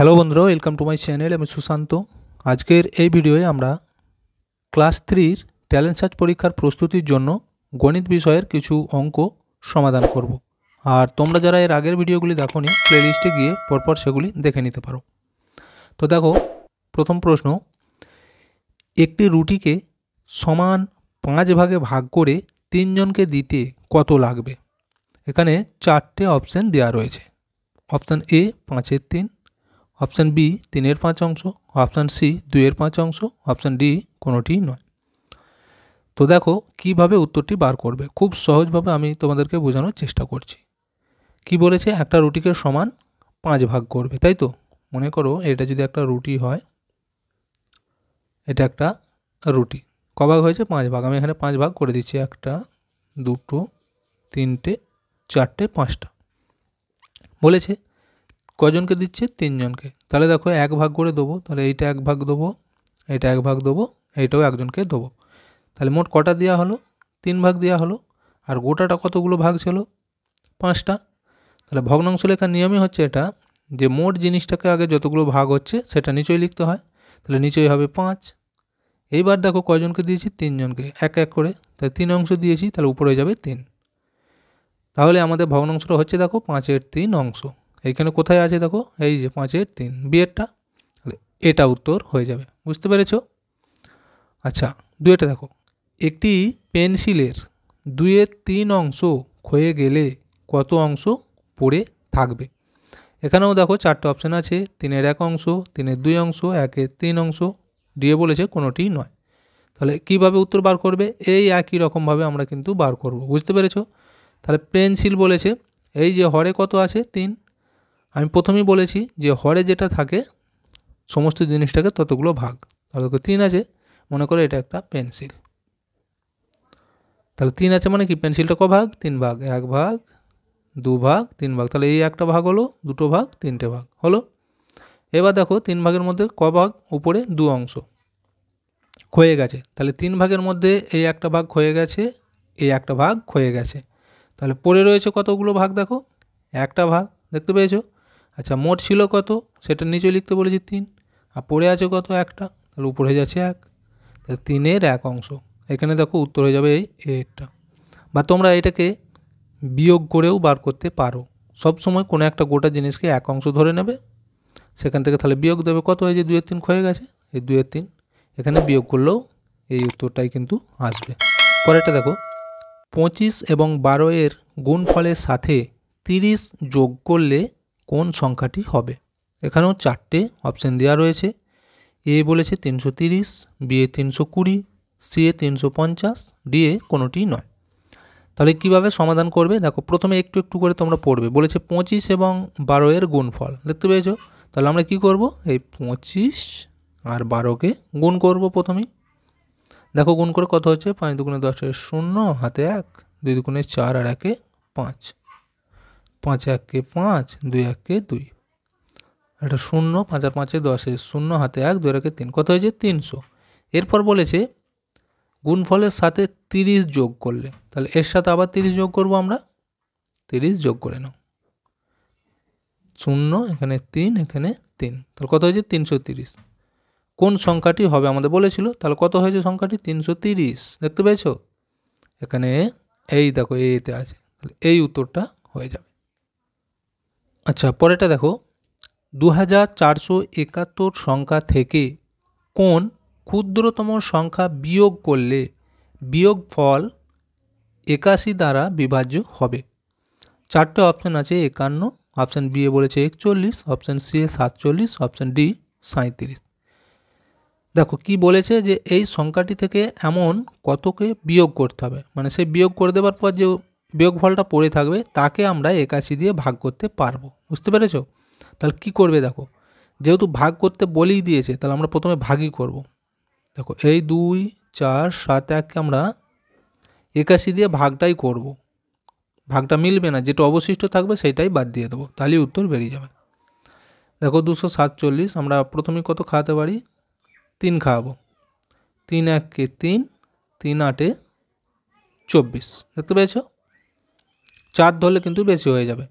Hello বন্ধুরা, welcome to my channel. আমি সুশান্ত। আজকের এই ভিডিওয়ে আমরা ক্লাস 3-র ট্যালেন্ট সার্চ পরীক্ষার প্রস্তুতির জন্য গণিত বিষয়ের কিছু অঙ্ক সমাধান করব। আর তোমরা যারা এর আগের ভিডিওগুলি দেখোনি, প্লেলিস্টে গিয়ে পরপর সেগুলি দেখে নিতে পারো। তো দেখো, প্রথম প্রশ্ন, একটি রুটিকে সমান 5 ভাগে ভাগ করে 3 জনকে দিতে কত লাগবে? এখানে 4টে অপশান দেওয়া রয়েছে। অপশান এ 5/3, অপশান বি 3/5 অংশ, অপশান সি 2/5 অংশ, অপশান ডি কোনোটিই নয়। তো দেখো কিভাবে উত্তরটি বার করবে। খুব সহজভাবে আমি তোমাদেরকে বোঝানোর চেষ্টা করছি। কি বলেছে? একটা রুটিকে সমান 5 ভাগ করবে, তাই তো? মনে করো এটা যদি একটা রুটি হয়, এটা একটা রুটি, ক ভাগ হয়েছে? 5 ভাগ। আমি এখানে 5 ভাগ করে দিচ্ছি। 1টা 2টো 3টে 4টে 5টা। বলেছে কজনকে দিচ্ছে? 3 জনকে। তাহলে দেখো 1 ভাগ করে দেবো। তাহলে এইটা 1 ভাগ দেবো, এটা 1 ভাগ দেবো, এইটাও একজনকে দেবো। তাহলে মোট কটা দেওয়া হলো? 3 ভাগ দেওয়া হলো। আর গোটাটা কতগুলো ভাগ ছিল? 5টা। তাহলে ভগ্নাংশ লেখার নিয়মই হচ্ছে এটা, যে মোট জিনিসটাকে আগে যতগুলো ভাগ হচ্ছে সেটা নিচেই লিখতে হয়। তাহলে নিচেই হবে 5। এইবার দেখো কজনকে দিয়েছি? 3 জনকে, এক এক করে। তাহলে 3 অংশ দিয়েছি, তাহলে উপরে যাবে 3। তাহলে আমাদের ভগ্নাংশটা হচ্ছে দেখো 5/3 অংশ। এইখানে কোথায় আছে দেখো? এই যে 5/3, বিয়েরটা। তাহলে এটা উত্তর হয়ে যাবে। বুঝতে পেরেছ? আচ্ছা, দুয়েটা দেখো, একটি পেন্সিলের 2/3 অংশ ক্ষয়ে গেলে কত অংশ পড়ে থাকবে? এখানেও দেখো 4টে অপশান আছে। 3/1 অংশ, 3/2 অংশ, 1/3 অংশ, দিয়ে বলেছে কোনোটিই নয়। তাহলে কিভাবে উত্তর বার করবে? এই একই রকমভাবে আমরা কিন্তু বার করব। বুঝতে পেরেছ? তাহলে পেন্সিল বলেছে, এই যে হরে কত আছে? 3। আমি প্রথমেই বলেছি যে হরে যেটা থাকে সমস্ত জিনিসটাকে ততগুলো ভাগ। তাহলে 3 আছে, মনে করো এটা একটা পেন্সিল। তাহলে 3 আছে মানে কি? পেন্সিলটা ক ভাগ? 3 ভাগ। 1 ভাগ, 2 ভাগ, 3 ভাগ। তাহলে এই একটা ভাগ হলো, 2টো ভাগ, 3টে ভাগ হলো। এবার দেখো 3 ভাগের মধ্যে ক ভাগ? উপরে 2 অংশ ক্ষয়ে গেছে। তাহলে 3 ভাগের মধ্যে এই একটা ভাগ ক্ষয়ে গেছে, এই একটা ভাগ ক্ষয়ে গেছে। তাহলে পড়ে রয়েছে কতগুলো ভাগ? দেখো একটা ভাগ। দেখতে পেয়েছো? আচ্ছা, মোট ছিল কত? সেটা নিচে লিখতে বলেছি 3। আর পড়ে আছে কত? একটা। তাহলে উপরে হয়ে যাচ্ছে 1। তাহলে 3/1 অংশ। এখানে দেখো উত্তর হয়ে যাবে এই এটা। বা তোমরা এটাকে বিয়োগ করেও বার করতে পারো। সব সময় কোনো একটা গোটা জিনিসকে 1 অংশ ধরে নেবে, সেখান থেকে তাহলে বিয়োগ দেবে। কত হয়েছে? 2/3 ক্ষয়ে গেছে, এই 2/3। এখানে বিয়োগ করলেও এই উত্তরটাই কিন্তু আসবে। পরেরটা দেখো, 25 এবং 12 এর গুণফলের সাথে 30 যোগ করলে কোন সংখ্যাটি হবে? এখানেও 4টে অপশান দেওয়া রয়েছে। এ বলেছে 330, বি এ 320, সি এ 350, ডি এ কোনোটি নয়। তাহলে কিভাবে সমাধান করবে? দেখো প্রথমে একটু একটু করে তোমরা পড়বে। বলেছে 25 এবং 12 এর গুণফল। দেখতে পেয়েছো? তাহলে আমরা কি করব? এই 25 আর 12কে গুণ করব প্রথমেই। দেখো গুণ করে কত হচ্ছে? 5 দুগুণে 10 0, হাতে 1, 2 দুগুণে 4 আর 1 5, 5 1 5, 2 1 2, এটা 0, 5 আর 5 10 0, হাতে 1, 2 1 3, কত হয়েছে? 300। এরপর বলেছে গুণফলের সাথে 30 যোগ করলে, তাহলে এর সাথে আবার 30 যোগ করব আমরা। 30 যোগ করে নাও। 0, এখানে 3, এখানে 3, তাহলে কত হয়েছে? 330। কোন সংখ্যাটি হবে আমাদের বলেছিল। তাহলে কত হয়েছে সংখ্যাটি? 330। দেখতে পেয়েছো? এখানে এই দেখো এতে আছে, তাহলে এই উত্তরটা হয়ে যাবে। আচ্ছা, পরেরটা দেখো, 2471 সংখ্যা থেকে কোন ক্ষুদ্রতম সংখ্যা বিয়োগ করলে বিয়োগফল 81 দ্বারা বিভাজ্য হবে? 4টে অপশান আছে। 51, অপশান বি এ বলেছে 41, অপশান সি এ 47, অপশান ডি 37। দেখো কি বলেছে, যে এই সংখ্যাটি থেকে এমন কতকে বিয়োগ করতে হবে, মানে সেই বিয়োগ করে দেওয়ার পর যে বিয়োগফলটা পড়ে থাকবে তাকে আমরা 81 দিয়ে ভাগ করতে পারবো। বুঝতে পেরেছো? তাহলে কি করবে? দেখো যেহেতু ভাগ করতে বলেই দিয়েছে, তাহলে আমরা প্রথমে ভাগই করব। দেখো এই 2 4 7 1কে আমরা 81 দিয়ে ভাগটাই করব। ভাগটা মিলবে না, যেটা অবশিষ্ট থাকবে সেটাই বাদ দিয়ে দেবো, তাহলেই উত্তর বেরিয়ে যাবে। দেখো 247, আমরা প্রথমে কত খাওয়াতে পারি? 3 খাওয়াবো। 3 1 3, 3 8 24। দেখতে পেয়েছো? 4 ধরলে কিন্তু বেশি হয়ে যাবে।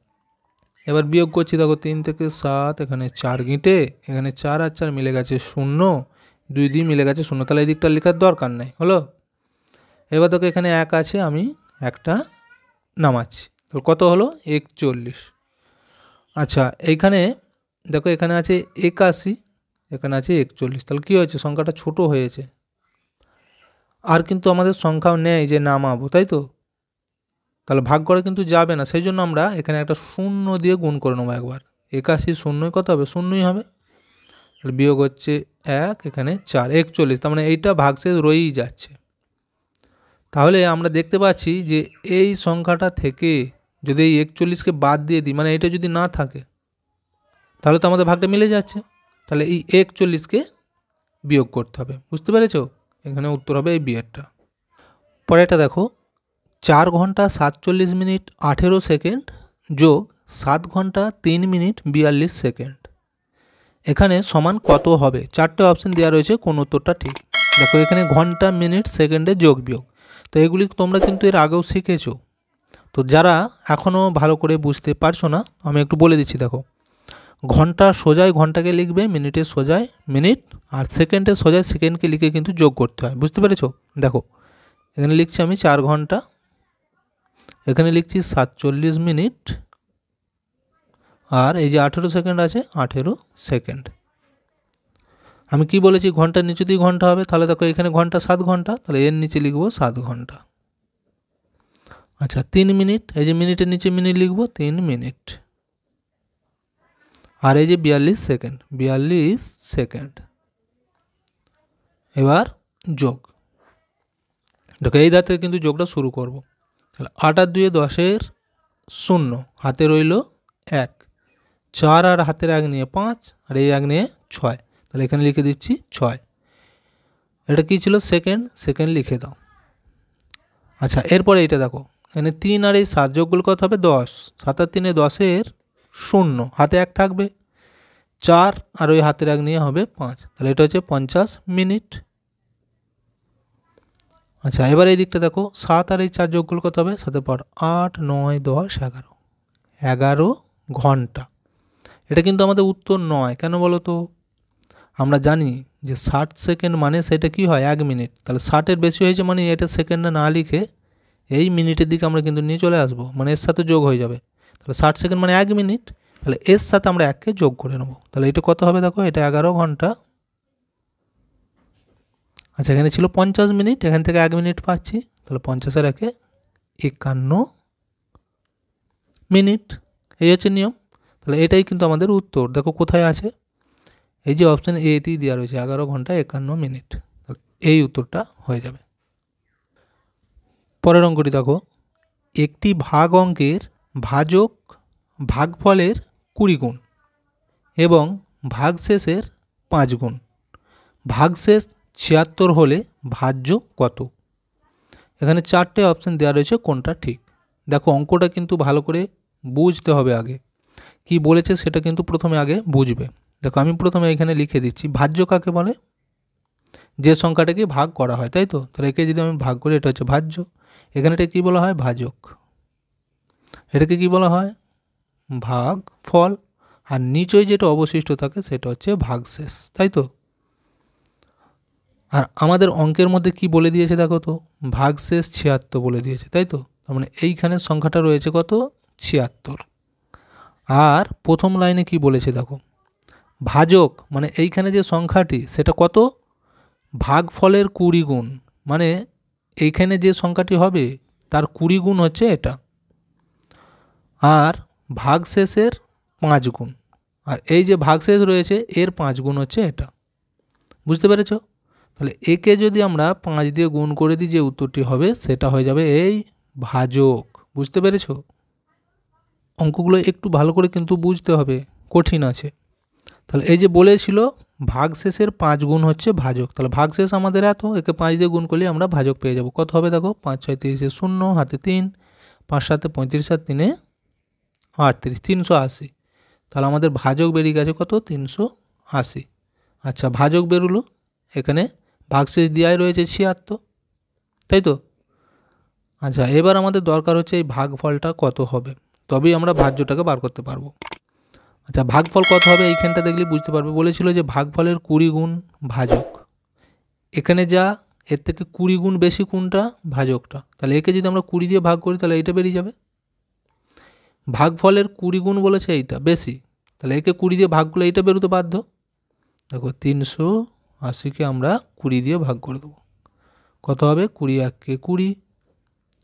এবার বিয়োগ করছি, দেখো 3 থেকে 7, এখানে 4 গিঁটে, এখানে 4 আর 4 মিলে গেছে 0, 2 দিয়ে মিলে গেছে 0, তাহলে এই দিকটা লেখার দরকার নেই, হলো। এবার দেখো এখানে 1 আছে, আমি একটা নামাচ্ছি, তাহলে কত হলো 41। আচ্ছা এইখানে দেখো এখানে আছে 81, এখানে আছে 41, তাহলে কী হয়েছে, সংখ্যাটা ছোট হয়েছে। আর কিন্তু আমাদের সংখ্যাও নেই যে নামাবো, তাই তো, তাহলে ভাগ করা কিন্তু যাবে না, সেই জন্য আমরা এখানে একটা 0 দিয়ে গুণ করে নেবো একবার। 81 শূন্যই কত হবে, 0ই হবে। তাহলে বিয়োগ হচ্ছে 1, এখানে 4, 41, তার মানে এইটা ভাগশেষ রয়েই যাচ্ছে। তাহলে আমরা দেখতে পাচ্ছি যে এই সংখ্যাটা থেকে যদি এই 41কে বাদ দিয়ে দিই, মানে এটা যদি না থাকে, তাহলে তো আমাদের ভাগটা মিলে যাচ্ছে। তাহলে এই 41কে বিয়োগ করতে হবে, বুঝতে পেরেছো? এখানে উত্তর হবে এই বিয়েরটা। পরেরটা দেখো, 4 ঘন্টা 47 মিনিট 18 সেকেন্ড যোগ 7 ঘন্টা 3 মিনিট 42 সেকেন্ড, এখানে সমান কত হবে? 4টে অপশন দেওয়া রয়েছে, কোন উত্তরটা ঠিক? দেখো এখানে ঘন্টা, মিনিট, সেকেন্ডে যোগ বিয়োগ, তো এগুলি তোমরা কিন্তু এর আগেও শিখেছো। তো যারা এখনও ভালো করে বুঝতে পারছো না, আমি একটু বলে দিচ্ছি। দেখো ঘন্টা সোজায় ঘন্টাকে লিখবে, মিনিটের সোজায় মিনিট, আর সেকেন্ডের সোজায় সেকেন্ডকে লিখে কিন্তু যোগ করতে হয়, বুঝতে পেরেছো? দেখো এখানে লিখছি আমি 4 ঘন্টা, এখানে লিখছি 47 মিনিট, আর এই যে 18 সেকেন্ড আছে 18 সেকেন্ড। আমি কি বলেছি, ঘন্টার নিচে দিয়ে ঘন্টা হবে, তাহলে দেখো এখানে ঘন্টা 7 ঘন্টা, তাহলে এর নিচে লিখবো 7 ঘন্টা। আচ্ছা 3 মিনিট, এই যে মিনিটের নিচে মিনিট লিখবো 3 মিনিট, আর এই যে 42 সেকেন্ড, 42 সেকেন্ড। এবার যোগ, দেখো এই ধার থেকে কিন্তু যোগটা শুরু করব। তাহলে 8 আর 2 10, 0 হাতে রইল 1, 4 আর হাতের 1 নিয়ে 5, আর এই 1 নিয়ে 6, তাহলে এখানে লিখে দিচ্ছি 6। এটা কি ছিল, সেকেন্ড, সেকেন্ড লিখে দাও। আচ্ছা এরপরে এইটা দেখো, এখানে 3 আর এই 7 যোগগুলো কত হবে, 10, 7 আর 3 10, 0 হাতে 1 থাকবে, 4 আর ওই হাতের 1 নিয়ে হবে 5, তাহলে এটা হচ্ছে 50 মিনিট। আচ্ছা এবার এই দিকটা দেখো, 7 আর এই 4 যোগগুলো কত হবে, 7 পর 8, 9, 10, 11, 11 ঘন্টা। এটা কিন্তু আমাদের উত্তর নয়, কেন বলো তো? আমরা জানি যে 60 সেকেন্ড মানে সেটা কি হয়, 1 মিনিট, তাহলে 60-এর বেশি হয়েছে মানে এটা সেকেন্ডে না লিখে এই মিনিটের দিকে আমরা কিন্তু নিয়ে চলে আসবো, মানে এর সাথে যোগ হয়ে যাবে। তাহলে 60 সেকেন্ড মানে 1 মিনিট, তাহলে এর সাথে আমরা 1কে যোগ করে নেবো, তাহলে এটা কত হবে, দেখো এটা 11 ঘন্টা। আচ্ছা এখানে ছিল 50 মিনিট, এখান থেকে 1 মিনিট পাচ্ছি, তাহলে 50 আর 1 51 মিনিট, এই হচ্ছে নিয়ম। তাহলে এটাই কিন্তু আমাদের উত্তর, দেখো কোথায় আছে, এই যে অপশান এতেই দেওয়া রয়েছে 11 ঘন্টা 51 মিনিট, তাহলে এই উত্তরটা হয়ে যাবে। পরের অঙ্কটি দেখো, একটি ভাগ অঙ্কের ভাজক ভাগফলের 20 গুণ এবং ভাগশেষের 5 গুণ, ভাগশেষ 76 হলে ভাজ্য কত? এখানে 4টে অপশান দেওয়া রয়েছে, কোনটা ঠিক? দেখো অঙ্কটা কিন্তু ভালো করে বুঝতে হবে, আগে কি বলেছে সেটা কিন্তু প্রথমে আগে বুঝবে। দেখো আমি প্রথমে এখানে লিখে দিচ্ছি, ভাজ্য কাকে বলে, যে সংখ্যাটাকে ভাগ করা হয়, তাই তো, তাহলে একে যদি আমি ভাগ করি এটা হচ্ছে ভাজ্য। এখানে এটা কী বলা হয়, ভাজক, এটাকে কি বলা হয়, ভাগ ফল, আর নিচয় যেটা অবশিষ্ট থাকে সেটা হচ্ছে ভাগশেষ, তাই তো। আর আমাদের অঙ্কের মধ্যে কি বলে দিয়েছে দেখো তো, ভাগশেষ 76 বলে দিয়েছে, তাই তো, তার মানে এইখানে সংখ্যাটা রয়েছে কত, 76। আর প্রথম লাইনে কি বলেছে দেখো, ভাজক মানে এইখানে যে সংখ্যাটি সেটা কত, ভাগফলের 20 গুণ, মানে এইখানে যে সংখ্যাটি হবে তার 20 গুণ হচ্ছে এটা, আর ভাগশেষের 5 গুণ, আর এই যে ভাগশেষ রয়েছে এর 5 গুণ হচ্ছে এটা, বুঝতে পেরেছ? তাহলে একে যদি আমরা 5 দিয়ে গুণ করে দিই, যে উত্তরটি হবে সেটা হয়ে যাবে এই ভাজক, বুঝতে পেরেছ? অঙ্কগুলো একটু ভালো করে কিন্তু বুঝতে হবে, কঠিন আছে। তাহলে এই যে বলেছিল ভাগশেষের 5 গুণ হচ্ছে ভাজক, তাহলে ভাগশেষ আমাদের এত, একে 5 দিয়ে গুণ করলে আমরা ভাজক পেয়ে যাব। কত হবে দেখো, 5 6 30 0 হাতে 3, 5 7 35 আর 3 38, 380, তাহলে আমাদের ভাজক বেরিয়ে গেছে কত, 380। আচ্ছা ভাজক বেরোলো, এখানে ভাগশেষ দেওয়াই রয়েছে 76, তাই তো। আচ্ছা এবার আমাদের দরকার হচ্ছে এই ভাগফলটা কত হবে, তবেই আমরা ভাজ্যটাকে বার করতে পারবো। আচ্ছা, ভাগফল কত হবে এইখানটা দেখলে বুঝতে পারবে। বলেছিল যে ভাগফলের 20 গুণ ভাজক, এখানে যা এর থেকে 20 গুণ বেশি কোনটা, ভাজকটা। তাহলে একে যদি আমরা 20 দিয়ে ভাগ করি তাহলে এইটা বেরিয়ে যাবে। ভাগফলের 20 গুণ বলেছে এইটা বেশি, তাহলে একে 20 দিয়ে ভাগ করলে এইটা বেরোতে বাধ্য। দেখো 380কে আমরা 20 দিয়ে ভাগ করে দেবো, কত হবে 20 1 20,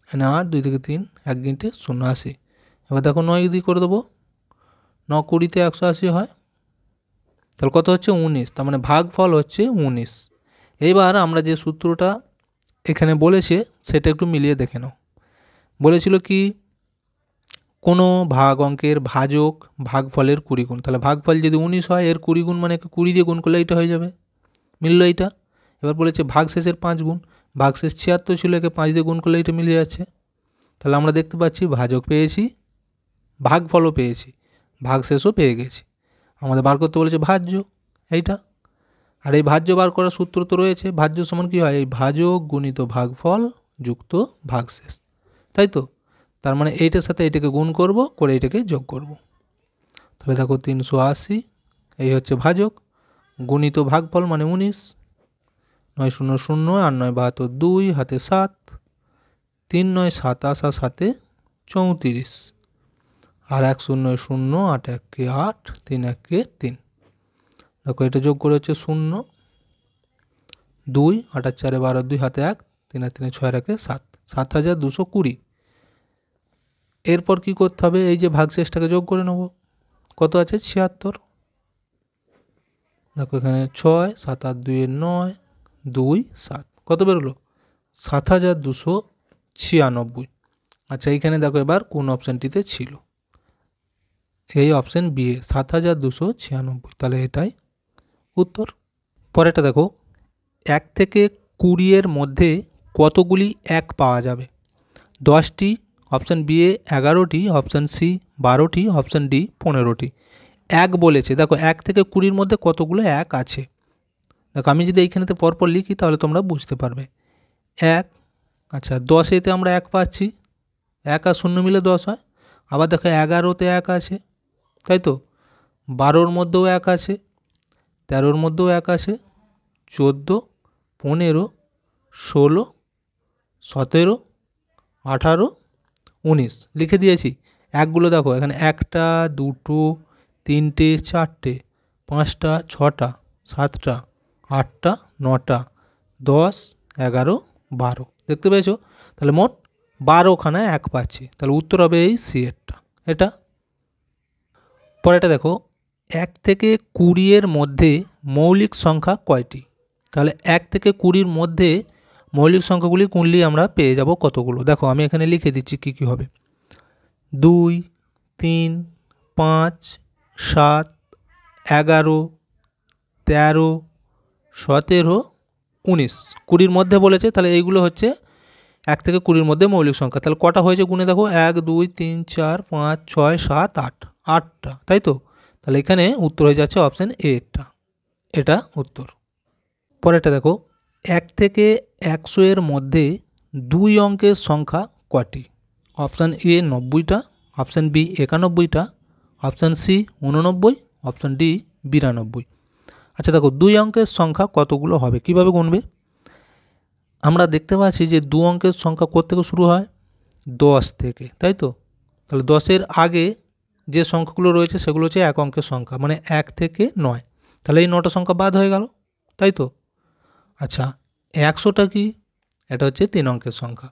এখানে 8 2 থেকে 3 1 গিনটে 0 80। এবার দেখো 9 দিয়ে করে দেবো, 9 20তে 180 হয়, তাহলে কত হচ্ছে 19। তার মানে ভাগফল হচ্ছে 19। এইবার আমরা যে সূত্রটা এখানে বলেছে সেটা একটু মিলিয়ে দেখে নাও। বলেছিল কি কোনো ভাগ অঙ্কের ভাজক ভাগফলের 20 গুণ, তাহলে ভাগফল যদি 19 হয় এর 20 গুণ মানে 20 দিয়ে গুণ করলে এইটা হয়ে যাবে, মিলল এইটা। এবার বলেছে ভাগশেষের 5 গুণ, ভাগশেষ 76 ছিল, একে 5 দিয়ে গুণ করলে এইটা মিলে যাচ্ছে। তাহলে আমরা দেখতে পাচ্ছি ভাজক পেয়েছি, ভাগফলও পেয়েছি, ভাগশেষও পেয়ে গেছি। আমাদের বার করতে বলেছে ভাজ্য, এইটা। আর এই ভাজ্য বার করার সূত্র তো রয়েছে, ভাজ্য সমান কী হয়, এই ভাজক গুণিত ভাগফল যুক্ত ভাগশেষ, তাই তো। তার মানে এইটার সাথে এইটাকে গুণ করব, করে এইটাকে যোগ করব। তাহলে দেখো 380 এই হচ্ছে ভাজক, গুণিত ভাগফল মানে 19, 9 0 0 আর 9 72 2 হাতে 7, 3 9 27 আর 7 34, আর 1 0 0 8 1 8 3 1 3। দেখো এটা যোগ করে হচ্ছে 0 2 8 4 12 2 হাতে 1 3 3 6 1 7, 7220। এরপর কি করতে হবে, এই যে ভাগশেষটাকে যোগ করে নেব, কত আছে 76। দেখো এখানে 6 7 8 2 9 2 7, কত বেরোলো 7296। আচ্ছা এইখানে দেখো এবার কোন অপশানটিতে ছিল, এই অপশান বি এ 7296, তাহলে এটাই উত্তর। পরেরটা দেখো 1 থেকে 20 এর মধ্যে কতগুলি 1 পাওয়া যাবে, 10টি, option B A 11টি, option C 12টি, option D 15টি। 1 বলেছে, দেখো 1 থেকে 20-র মধ্যে কতগুলো 1 আছে। দেখো আমি যদি এইখানেতে পরপর লিখি তাহলে তোমরা বুঝতে পারবে। 1, আচ্ছা 10-এতে আমরা 1 পাচ্ছি, 1 আর 0 মিলে 10 হয়। আবার দেখো 11-তে 1 আছে, তাই তো। 12-র মধ্যেও 1 আছে, 13-র মধ্যেও 1 আছে, 14 15 16 17 18 19 লিখে দিয়েছি। একগুলো দেখো এখানে 1টা 2টো 3টে 4টে 5টা 6টা 7টা 8টা 9টা 10 11 12, দেখতে পেয়েছো। তাহলে মোট 12খানা 1 পাচ্ছি, তাহলে উত্তর হবে এই সি এরটা, এটা। পরেরটা দেখো 1 থেকে 20 এর মধ্যে মৌলিক সংখ্যা কয়টি, তাহলে 1 থেকে 20-র মধ্যে মৌলিক সংখ্যাগুলি গুনলেই আমরা পেয়ে যাব কতগুলো। দেখো আমি এখানে লিখে দিচ্ছি কী কী হবে, 2 3 5 7 11 13 17 19, 20-র মধ্যে বলেছে, তাহলে এইগুলো হচ্ছে 1 থেকে 20-র মধ্যে মৌলিক সংখ্যা। তাহলে কটা হয়েছে গুনে দেখো, 1 2 3 4 5 6 7 8, 8টা, তাই তো। তাহলে এখানে উত্তর হয়ে যাচ্ছে অপশান এটা, এটা উত্তর। পরেরটা দেখো 1 থেকে 100 এর মধ্যে 2 অঙ্কের সংখ্যা কটি, অপশান এ 90টা, অপশান বি 91টা, অপশান সি 89, অপশান ডি 92। আচ্ছা দেখো 2 অঙ্কের সংখ্যা কতগুলো হবে, কিভাবে গুনবে। আমরা দেখতে পাচ্ছি যে 2 অঙ্কের সংখ্যা কোত্থেকে শুরু হয়, 10 থেকে, তাই তো। তাহলে 10-এর আগে যে সংখ্যাগুলো রয়েছে সেগুলো হচ্ছে 1 অঙ্কের সংখ্যা, মানে 1 থেকে 9, তাহলে এই 9টা সংখ্যা বাদ হয়ে গেল, তাই তো। আচ্ছা 100টা কি, এটা হচ্ছে 3 অঙ্কের সংখ্যা,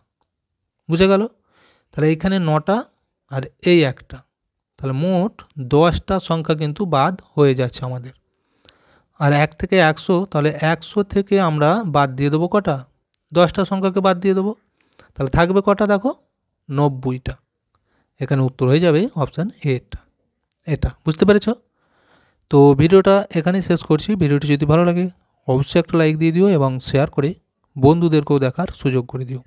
বুঝে গেল। তাহলে এইখানে 9টা আর এই একটা, তাহলে মোট 10টা সংখ্যা কিন্তু বাদ হয়ে যাচ্ছে আমাদের। আর 1 থেকে 100, তাহলে 100 থেকে আমরা বাদ দিয়ে দেবো কটা, 10টা সংখ্যাকে বাদ দিয়ে দেবো, তাহলে থাকবে কটা দেখো 90টা। এখানে উত্তর হয়ে যাবে অপশান এটা, এটা বুঝতে পেরেছ। তো ভিডিওটা এখানেই শেষ করছি। ভিডিওটি যদি ভালো লাগে অবশ্যই একটা লাইক দিয়ে দিও এবং শেয়ার করে বন্ধুদেরকেও দেখার সুযোগ করে দিও।